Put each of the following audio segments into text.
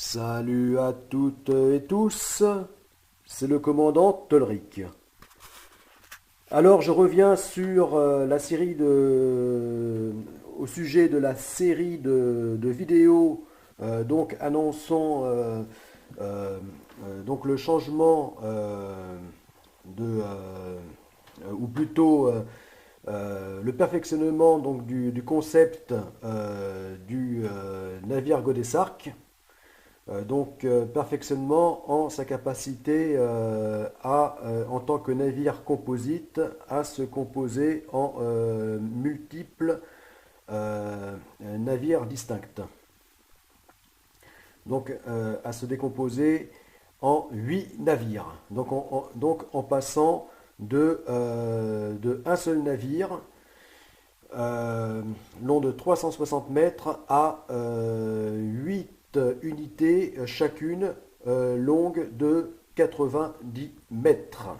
Salut à toutes et tous, c'est le commandant Tolric. Alors je reviens sur au sujet de la série de vidéos donc annonçant donc le changement ou plutôt le perfectionnement donc du concept du navire Godessark. Perfectionnement en sa capacité en tant que navire composite, à se composer en multiples navires distincts. À se décomposer en 8 navires. En passant de un seul navire long de 360 mètres à 8 unités chacune longue de 90 mètres.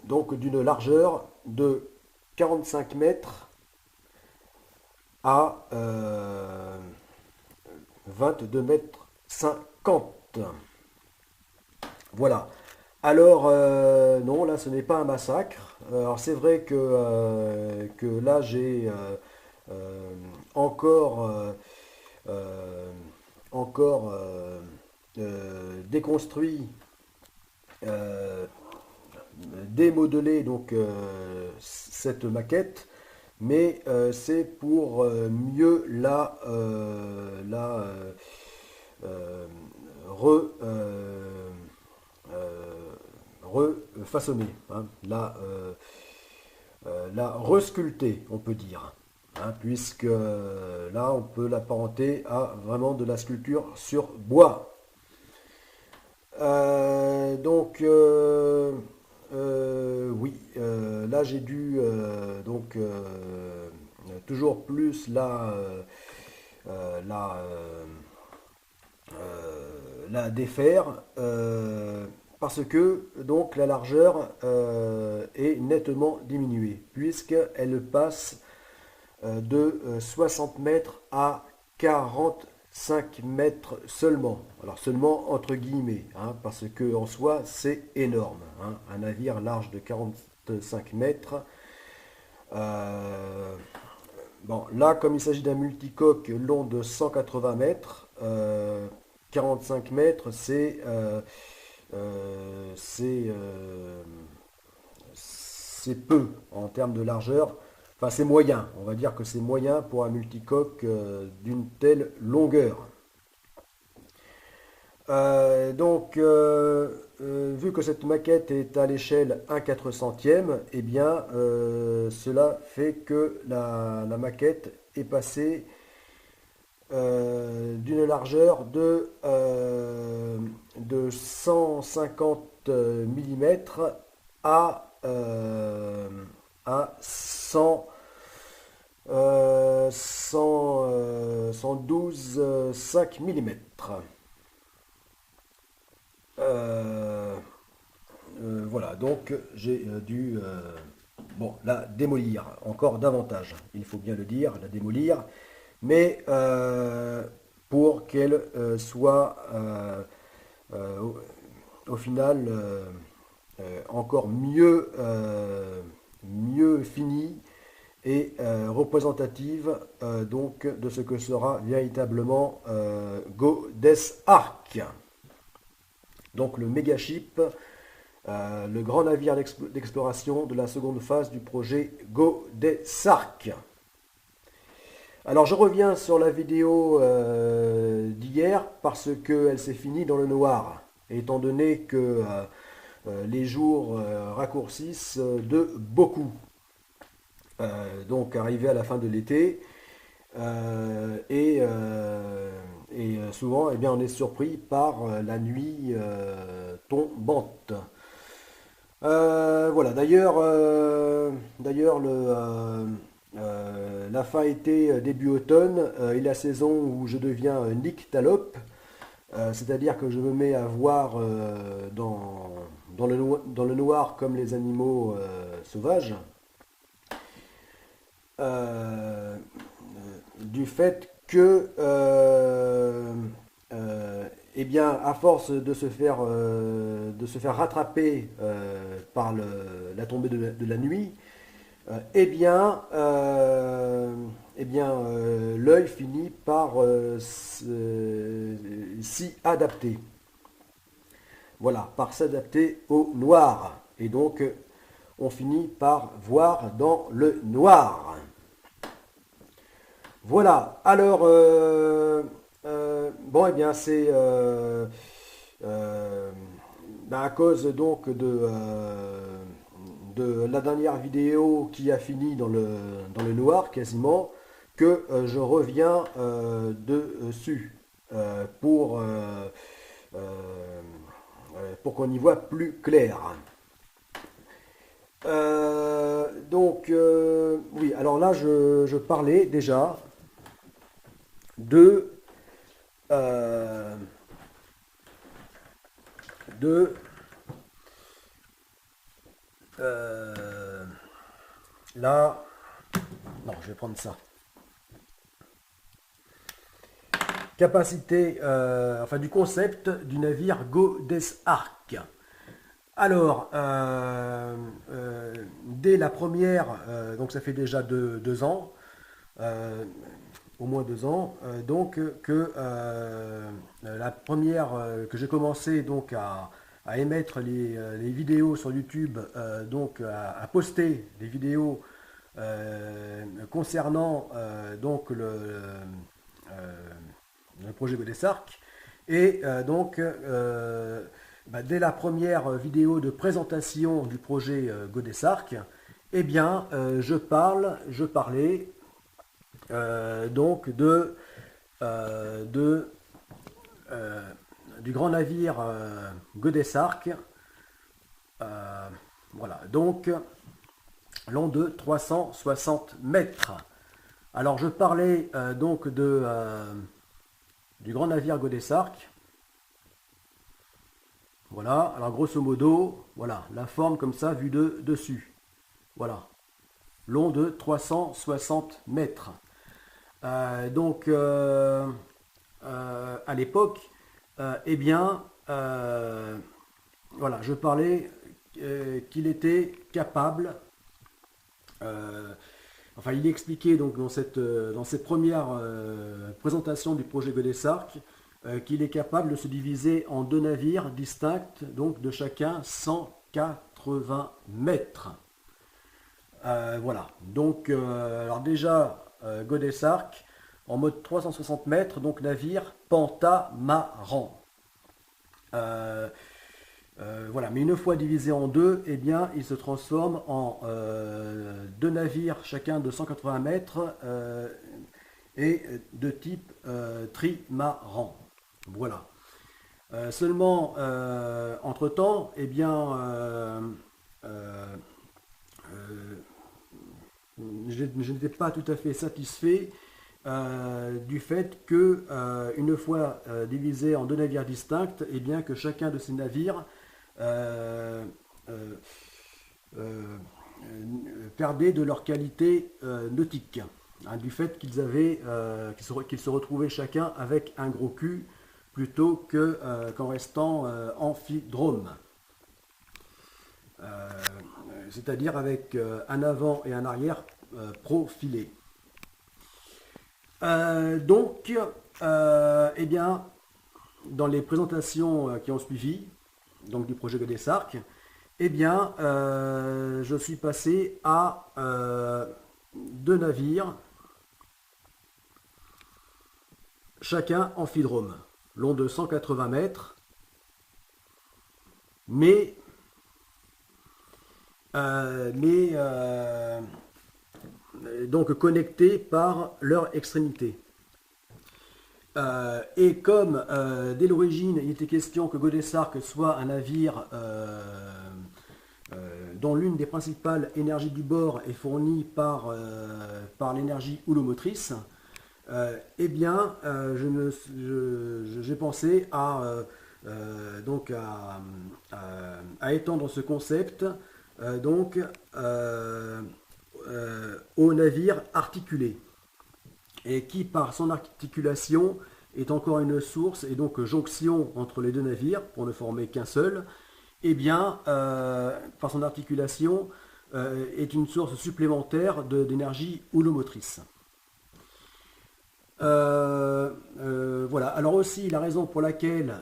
Donc d'une largeur de 45 mètres à 22 mètres 50. Voilà. Alors, non, là, ce n'est pas un massacre. Alors, c'est vrai que là, j'ai encore, euh, encore déconstruit, euh, démodelé cette maquette, mais c'est pour mieux euh, re, refaçonner, hein, la resculpter, on peut dire, hein, puisque là, on peut l'apparenter à vraiment de la sculpture sur bois. Oui, là j'ai dû toujours plus la, la défaire parce que donc la largeur est nettement diminuée puisqu'elle passe de 60 mètres à 45 mètres seulement. Alors seulement entre guillemets, hein, parce que en soi c'est énorme, hein. Un navire large de 45 mètres. Euh, bon, là, comme il s'agit d'un multicoque long de 180 mètres, 45 mètres, c'est peu en termes de largeur. Enfin, c'est moyen. On va dire que c'est moyen pour un multicoque d'une telle longueur. Vu que cette maquette est à l'échelle 1/400e, eh bien, cela fait que la maquette est passée d'une largeur de 150 mm à 112 5 mm. Voilà, donc j'ai dû la démolir encore davantage. Il faut bien le dire, la démolir, mais pour qu'elle soit au final encore mieux finie et représentative donc de ce que sera véritablement Goddess Ark. Donc le mégaship, le grand navire d'exploration de la seconde phase du projet Godessark. Alors je reviens sur la vidéo d'hier parce qu'elle s'est finie dans le noir, étant donné que les jours raccourcissent de beaucoup. Donc arrivé à la fin de l'été, souvent, eh bien, on est surpris par la nuit tombante. Voilà, la fin été, début automne est la saison où je deviens nyctalope, c'est-à-dire que je me mets à voir dans le noir comme les animaux sauvages. Euh, du fait que, eh bien, à force de se faire rattraper par la tombée de la nuit, l'œil finit par s'y adapter. Voilà, par s'adapter au noir. Et donc, on finit par voir dans le noir. Voilà, alors, bon, eh bien, c'est à cause donc de la dernière vidéo qui a fini dans le noir quasiment, que je reviens dessus euh, pour qu'on y voit plus clair. Oui, alors là, je parlais déjà de, euh, de la... Non, je vais prendre ça. Capacité, enfin du concept du navire Godesark. Alors, dès la première, donc ça fait déjà 2 ans, au moins 2 ans, donc que la première que j'ai commencé donc à émettre les vidéos sur YouTube, donc à poster des vidéos concernant donc le projet Godesark. Et dès la première vidéo de présentation du projet Godesark, eh bien, je parlais donc du grand navire Godesark. Voilà, donc long de 360 mètres. Alors, je parlais donc du grand navire Godesark. Voilà, alors grosso modo, voilà, la forme comme ça vue de dessus. Voilà, long de 360 mètres. À l'époque, eh bien, voilà, je parlais qu'il était capable, enfin, il expliquait donc dans cette première présentation du projet Godesark qu'il est capable de se diviser en 2 navires distincts, donc de chacun 180 mètres. Voilà, donc alors déjà Godesark en mode 360 mètres, donc navire pentamaran. Voilà, mais une fois divisé en deux, eh bien, il se transforme en 2 navires chacun de 180 mètres et de type trimaran. Voilà. Seulement, entre-temps, eh bien, je n'étais pas tout à fait satisfait du fait que, une fois divisé en 2 navires distincts, eh bien, que chacun de ces navires euh, euh, euh, perdait de leur qualité nautique, hein, du fait qu'ils se retrouvaient chacun avec un gros cul plutôt qu'en restant amphidrome. C'est-à-dire avec un avant et un arrière profilés. Eh bien, dans les présentations qui ont suivi, donc du projet Godesark, eh bien, je suis passé à 2 navires, chacun amphidrome, long de 180 mètres, mais donc connectés par leur extrémité. Et comme dès l'origine il était question que Godesark soit un navire dont l'une des principales énergies du bord est fournie par l'énergie houlomotrice, eh bien j'ai pensé à étendre ce concept au navire articulé. et qui par son articulation est encore une source et donc jonction entre les deux navires pour ne former qu'un seul, et bien par son articulation est une source supplémentaire d'énergie houlomotrice. Voilà. Alors aussi la raison pour laquelle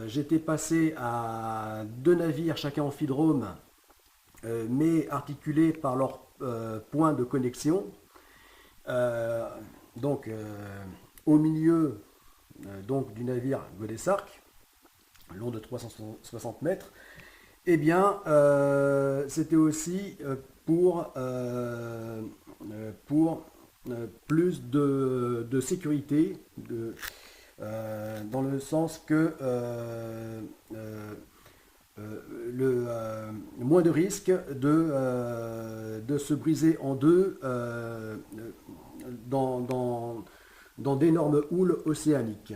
j'étais passé à deux navires chacun amphidrome mais articulés par leur point de connexion. Donc au milieu donc du navire Godessark, long de 360 mètres, eh bien c'était aussi pour plus de sécurité, dans le sens que moins de risque de se briser en deux dans d'énormes houles océaniques.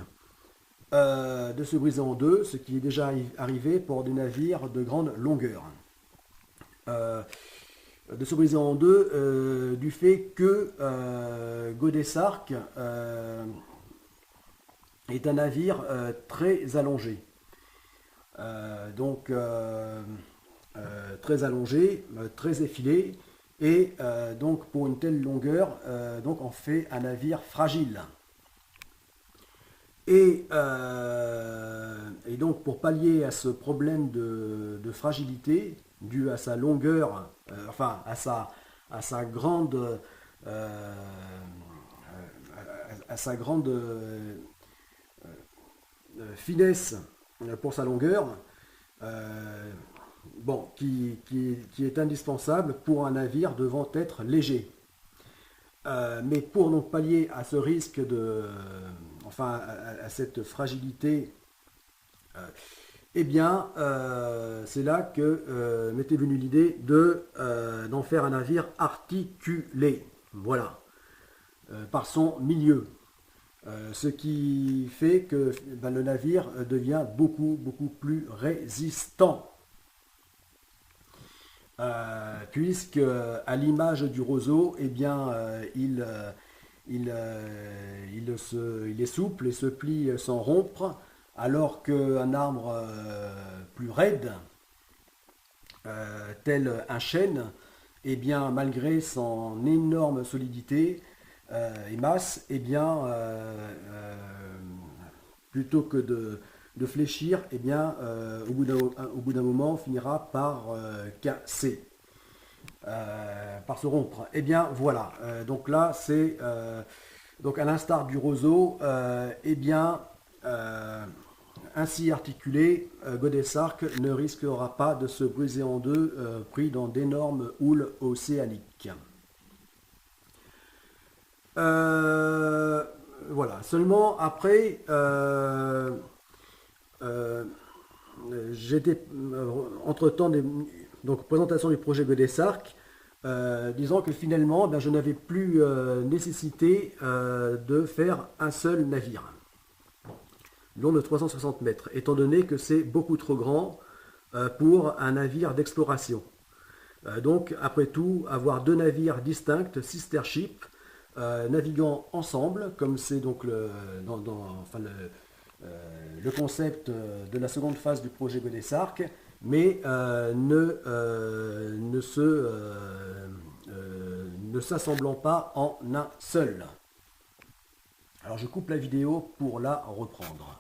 De se briser en deux, ce qui est déjà arrivé pour des navires de grande longueur. De se briser en deux du fait que Godessark est un navire très allongé. Donc très allongé, très effilé, et donc pour une telle longueur, donc on fait un navire fragile. Et donc pour pallier à ce problème de fragilité dû à sa longueur, enfin à sa grande finesse pour sa longueur, bon, qui est indispensable pour un navire devant être léger. Mais pour donc pallier à ce risque enfin à cette fragilité, eh bien c'est là que m'était venue l'idée d'en faire un navire articulé, voilà, par son milieu. Ce qui fait que le navire devient beaucoup plus résistant. Puisque à l'image du roseau, eh bien, il est souple et se plie sans rompre, alors qu'un arbre plus raide, tel un chêne, eh bien, malgré son énorme solidité et masse, eh bien, plutôt que de fléchir, eh bien, au bout d'un moment, finira par casser, par se rompre. Eh bien, voilà. Donc là, c'est donc à l'instar du roseau, eh bien, ainsi articulé, Godessark ne risquera pas de se briser en deux, pris dans d'énormes houles océaniques. Voilà. Seulement après, j'étais entre-temps donc présentation du projet Godessark, disant que finalement je n'avais plus nécessité de faire un seul navire long de 360 mètres, étant donné que c'est beaucoup trop grand pour un navire d'exploration. Donc après tout, avoir deux navires distincts, sister ships, naviguant ensemble, comme c'est donc le concept de la seconde phase du projet Godessark, mais ne s'assemblant pas en un seul. Alors je coupe la vidéo pour la reprendre.